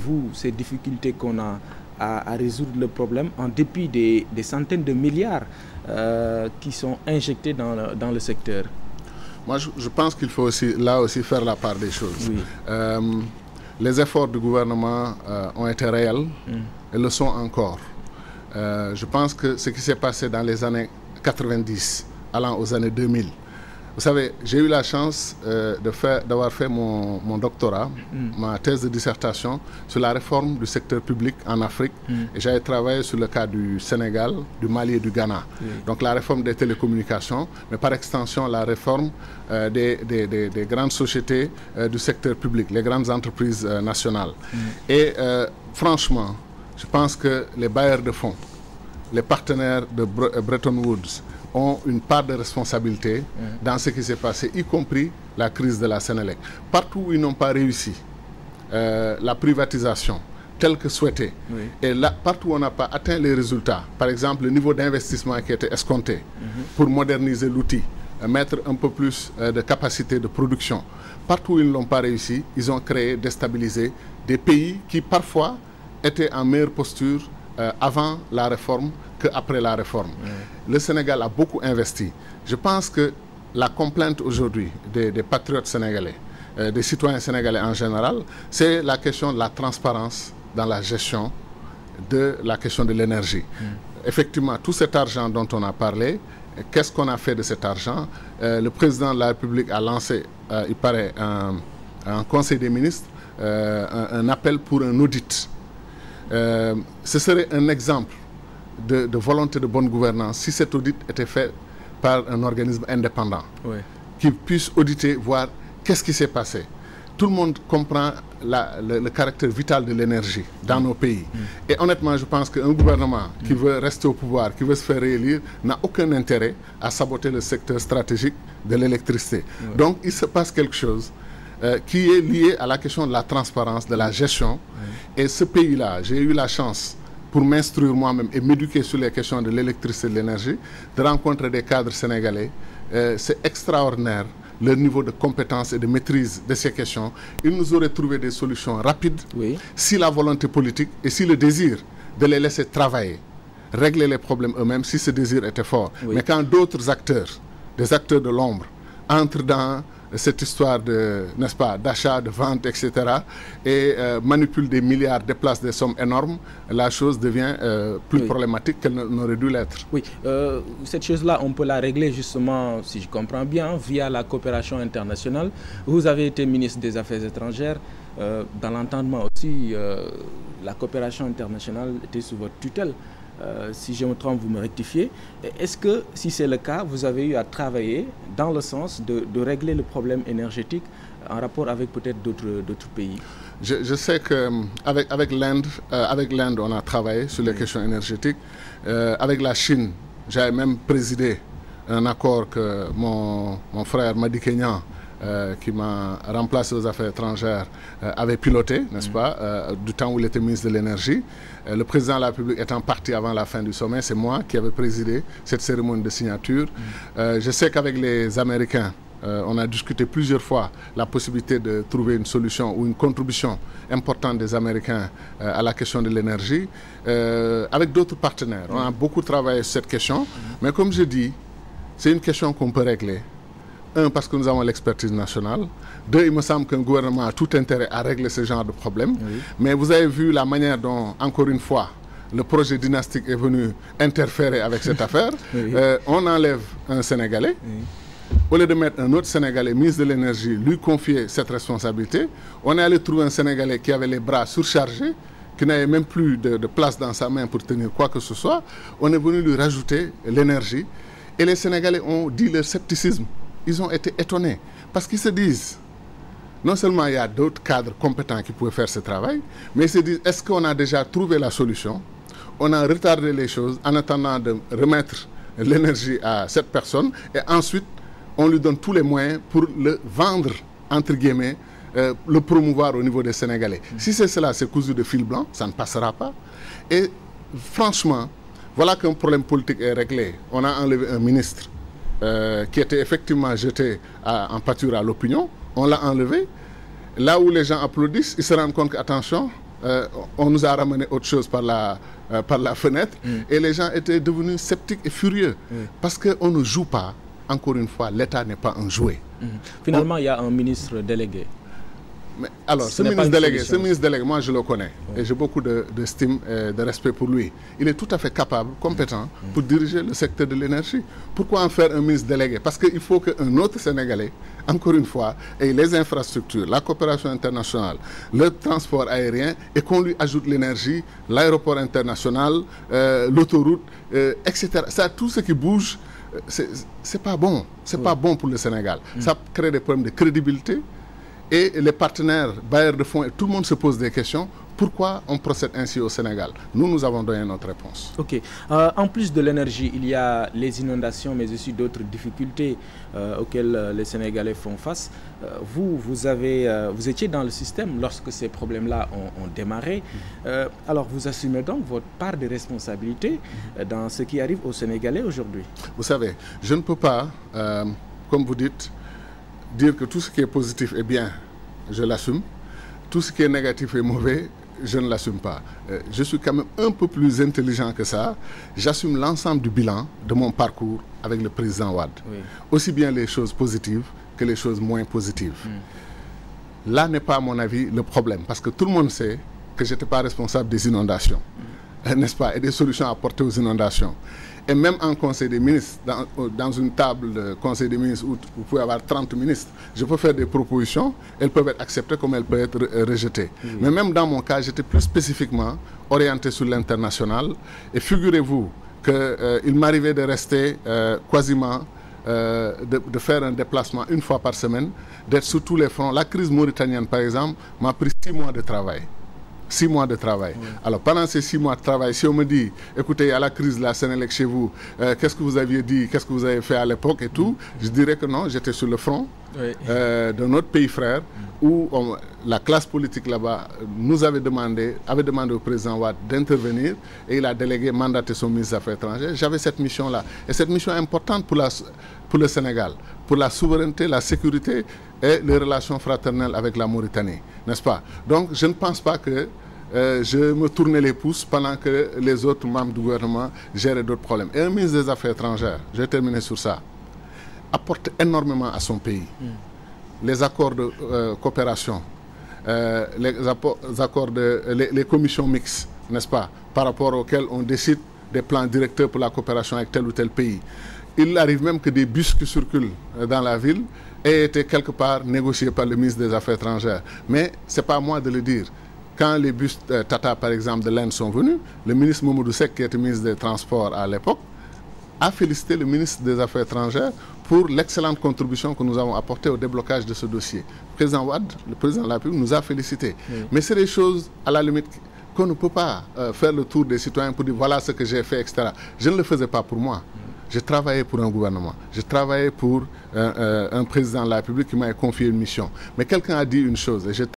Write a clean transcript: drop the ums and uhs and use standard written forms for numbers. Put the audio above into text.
vous, ces difficultés qu'on a à résoudre le problème en dépit des centaines de milliards qui sont injectés dans le secteur? Moi, je pense qu'il faut aussi, là aussi faire la part des choses. Oui. Les efforts du gouvernement ont été réels et le sont encore. Je pense que ce qui s'est passé dans les années 90, allant aux années 2000, vous savez, j'ai eu la chance d'avoir fait mon doctorat, ma thèse de dissertation sur la réforme du secteur public en Afrique. Et j'avais travaillé sur le cas du Sénégal, du Mali et du Ghana. Donc la réforme des télécommunications, mais par extension la réforme des grandes sociétés du secteur public, les grandes entreprises nationales. Et franchement, je pense que les bailleurs de fonds, les partenaires de Bretton Woods, ont une part de responsabilité dans ce qui s'est passé, y compris la crise de la Sénélec. Partout où ils n'ont pas réussi la privatisation telle que souhaitée, et là, partout où on n'a pas atteint les résultats, par exemple le niveau d'investissement qui était escompté pour moderniser l'outil, mettre un peu plus de capacité de production, partout où ils ne l'ont pas réussi, ils ont créé, déstabilisé des pays qui parfois étaient en meilleure posture avant la réforme qu'après la réforme. Le Sénégal a beaucoup investi. Je pense que la complainte aujourd'hui des patriotes sénégalais, des citoyens sénégalais en général, c'est la question de la transparence dans la gestion de la question de l'énergie. Effectivement, tout cet argent dont on a parlé, qu'est-ce qu'on a fait de cet argent? Le président de la République a lancé, il paraît, un conseil des ministres, un appel pour un audit. Ce serait un exemple de volonté de bonne gouvernance si cet audit était fait par un organisme indépendant qui puisse auditer, voir qu'est-ce qui s'est passé. Tout le monde comprend le caractère vital de l'énergie dans nos pays. Et honnêtement, je pense qu'un gouvernement qui veut rester au pouvoir, qui veut se faire réélire, n'a aucun intérêt à saboter le secteur stratégique de l'électricité. Donc, il se passe quelque chose qui est lié à la question de la transparence, de la gestion. Et ce pays-là, j'ai eu la chance, pour m'instruire moi-même et m'éduquer sur les questions de l'électricité et de l'énergie, de rencontrer des cadres sénégalais. C'est extraordinaire leur niveau de compétence et de maîtrise de ces questions. Ils nous auraient trouvé des solutions rapides si la volonté politique et si le désir de les laisser travailler, régler les problèmes eux-mêmes, si ce désir était fort. Mais quand d'autres acteurs, des acteurs de l'ombre, entrent dans cette histoire de, n'est-ce pas, d'achat, de vente, etc. et manipule des milliards, déplace des sommes énormes, la chose devient plus problématique qu'elle n'aurait dû l'être. Oui, cette chose-là, on peut la régler justement, si je comprends bien, via la coopération internationale. Vous avez été ministre des Affaires étrangères. Dans l'entendement aussi, la coopération internationale était sous votre tutelle. Si je me trompe, vous me rectifiez. Est-ce que, si c'est le cas, vous avez eu à travailler dans le sens de régler le problème énergétique en rapport avec peut-être d'autres pays? Je sais qu'avec l'Inde, on a travaillé sur les questions énergétiques. Avec la Chine, j'avais même présidé un accord que mon frère Madi Kenyan, qui m'a remplacé aux affaires étrangères, avait piloté, n'est-ce pas, du temps où il était ministre de l'énergie. Le président de la République étant parti avant la fin du sommet, c'est moi qui avais présidé cette cérémonie de signature. Je sais qu'avec les Américains, on a discuté plusieurs fois la possibilité de trouver une solution ou une contribution importante des Américains à la question de l'énergie. Avec d'autres partenaires, on a beaucoup travaillé sur cette question. Mais comme je dis, c'est une question qu'on peut régler. Un, parce que nous avons l'expertise nationale. Deux, il me semble qu'un gouvernement a tout intérêt à régler ce genre de problème. Mais vous avez vu la manière dont, encore une fois, le projet dynastique est venu interférer avec cette affaire. On enlève un Sénégalais. Au lieu de mettre un autre Sénégalais, ministre de l'énergie, lui confier cette responsabilité, on est allé trouver un Sénégalais qui avait les bras surchargés, qui n'avait même plus de place dans sa main pour tenir quoi que ce soit. On est venu lui rajouter l'énergie. Et les Sénégalais ont dit leur scepticisme. Ils ont été étonnés parce qu'ils se disent, non seulement il y a d'autres cadres compétents qui pouvaient faire ce travail, mais ils se disent, est-ce qu'on a déjà trouvé la solution? On a retardé les choses en attendant de remettre l'énergie à cette personne et ensuite on lui donne tous les moyens pour le vendre, entre guillemets, le promouvoir au niveau des Sénégalais. Si c'est cela, c'est cousu de fil blanc, ça ne passera pas. Et franchement, voilà qu'un problème politique est réglé. On a enlevé un ministre qui était effectivement jeté en pâture à l'opinion, on l'a enlevé. Là où les gens applaudissent, ils se rendent compte que, attention, on nous a ramené autre chose par la fenêtre, et les gens étaient devenus sceptiques et furieux, parce qu'on ne joue pas, encore une fois, l'État n'est pas un jouet. Finalement, il y a un ministre délégué. Mais alors, ce ministre délégué, moi je le connais, et j'ai beaucoup d'estime et de respect pour lui. Il est tout à fait capable, compétent pour diriger le secteur de l'énergie. Pourquoi en faire un ministre délégué? Parce qu'il faut qu'un autre Sénégalais, encore une fois, ait les infrastructures, la coopération internationale, le transport aérien, et qu'on lui ajoute l'énergie, l'aéroport international, l'autoroute, etc. Ça, tout ce qui bouge, c'est pas bon. C'est pas bon pour le Sénégal. Ça crée des problèmes de crédibilité. Et les partenaires, bailleurs de fonds, et tout le monde se pose des questions. Pourquoi on procède ainsi au Sénégal? Nous avons donné notre réponse. Ok. En plus de l'énergie, il y a les inondations, mais aussi d'autres difficultés auxquelles les Sénégalais font face. Vous étiez dans le système lorsque ces problèmes-là ont démarré. Alors, vous assumez donc votre part de responsabilité dans ce qui arrive aux Sénégalais aujourd'hui. Vous savez, je ne peux pas, comme vous dites, dire que tout ce qui est positif est bien, je l'assume. Tout ce qui est négatif et mauvais, je ne l'assume pas. Je suis quand même un peu plus intelligent que ça. J'assume l'ensemble du bilan de mon parcours avec le président Wade. Oui. Aussi bien les choses positives que les choses moins positives. Là n'est pas, à mon avis, le problème. Parce que tout le monde sait que je n'étais pas responsable des inondations. N'est-ce pas? Et des solutions à apporter aux inondations. Et même en Conseil des ministres, dans une table de Conseil des ministres où vous pouvez avoir 30 ministres, je peux faire des propositions, elles peuvent être acceptées comme elles peuvent être rejetées. Mais même dans mon cas, j'étais plus spécifiquement orienté sur l'international. Et figurez-vous qu'il m'arrivait de rester quasiment, de faire un déplacement une fois par semaine, d'être sur tous les fronts. La crise mauritanienne, par exemple, m'a pris 6 mois de travail. 6 mois de travail. Alors pendant ces 6 mois de travail, si on me dit, écoutez, il y a la crise de la Sénélec chez vous, qu'est-ce que vous aviez dit, qu'est-ce que vous avez fait à l'époque et tout, je dirais que non, j'étais sur le front de notre pays frère, où la classe politique là-bas avait demandé au président Wade d'intervenir, et il a délégué, mandaté son ministre des Affaires étrangères. J'avais cette mission-là. Et cette mission est importante pour le Sénégal, pour la souveraineté, la sécurité et les relations fraternelles avec la Mauritanie, n'est-ce pas? Donc je ne pense pas que je me tournais les pouces pendant que les autres membres du gouvernement géraient d'autres problèmes. Et un ministre des Affaires étrangères, je vais terminer sur ça, apporte énormément à son pays. Les accords de coopération, les commissions mixtes, n'est-ce pas, par rapport auxquelles on décide des plans directeurs pour la coopération avec tel ou tel pays. Il arrive même que des bus qui circulent dans la ville aient été quelque part négociés par le ministre des Affaires étrangères. Mais ce n'est pas à moi de le dire. Quand les bus Tata, par exemple, de l'Inde sont venus, le ministre Mamadou Seck, qui était ministre des Transports à l'époque, a félicité le ministre des Affaires étrangères pour l'excellente contribution que nous avons apportée au déblocage de ce dossier. Le président Wade, le président de la République, nous a félicités. Mais c'est des choses, à la limite, qu'on ne peut pas faire le tour des citoyens pour dire voilà ce que j'ai fait, etc. Je ne le faisais pas pour moi. J'ai travaillé pour un gouvernement. J'ai travaillé pour un président de la République qui m'a confié une mission. Mais quelqu'un a dit une chose, et